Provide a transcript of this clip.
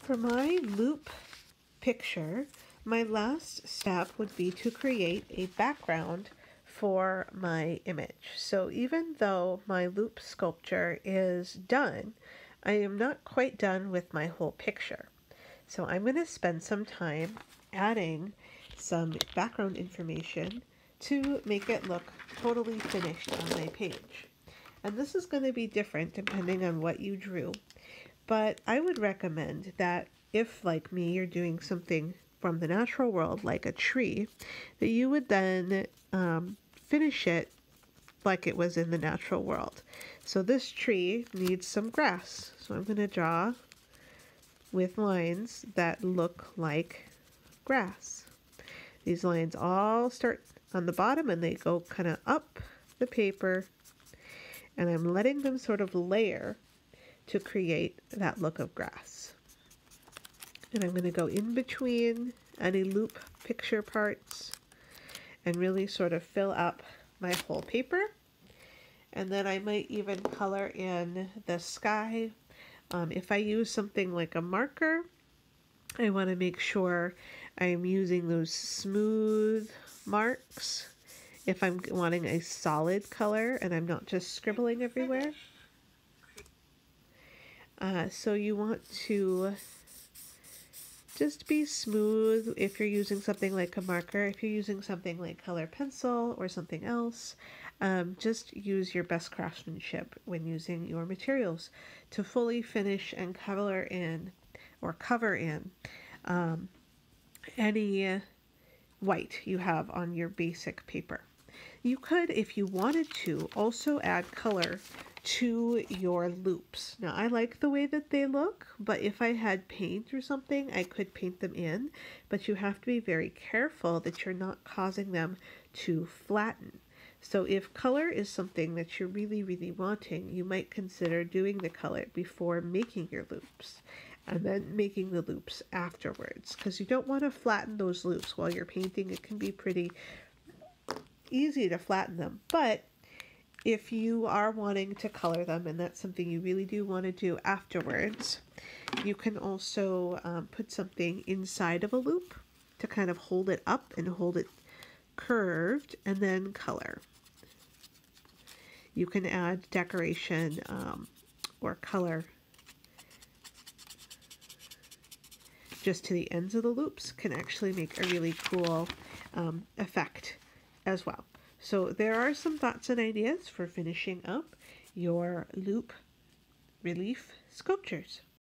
For my loop picture, my last step would be to create a background for my image. So even though my loop sculpture is done, I am not quite done with my whole picture. So I'm going to spend some time adding some background information to make it look totally finished on my page. And this is going to be different depending on what you drew. But I would recommend that if, like me, you're doing something from the natural world, like a tree, that you would then finish it like it was in the natural world. So this tree needs some grass. So I'm going to draw with lines that look like grass. These lines all start on the bottom and they go kind of up the paper, and I'm letting them sort of layer to create that look of grass. And I'm going to go in between any loop picture parts and really sort of fill up my whole paper. And then I might even color in the sky. If I use something like a marker, I want to make sure I'm using those smooth marks if I'm wanting a solid color and I'm not just scribbling everywhere. So you want to just be smooth if you're using something like a marker. If you're using something like color pencil or something else, just use your best craftsmanship when using your materials to fully finish and cover in any white you have on your basic paper. You could, if you wanted to, also add color to your loops. Now, I like the way that they look, but if I had paint or something, I could paint them in, but you have to be very careful that you're not causing them to flatten. So if color is something that you're really, really wanting, you might consider doing the color before making your loops and then making the loops afterwards, because you don't want to flatten those loops while you're painting. It can be pretty easy to flatten them, but if you are wanting to color them and that's something you really do want to do afterwards, you can also put something inside of a loop to kind of hold it up and hold it curved and then color. You can add decoration or color just to the ends of the loops. Can actually make a really cool effect as well. So there are some thoughts and ideas for finishing up your loop relief sculptures.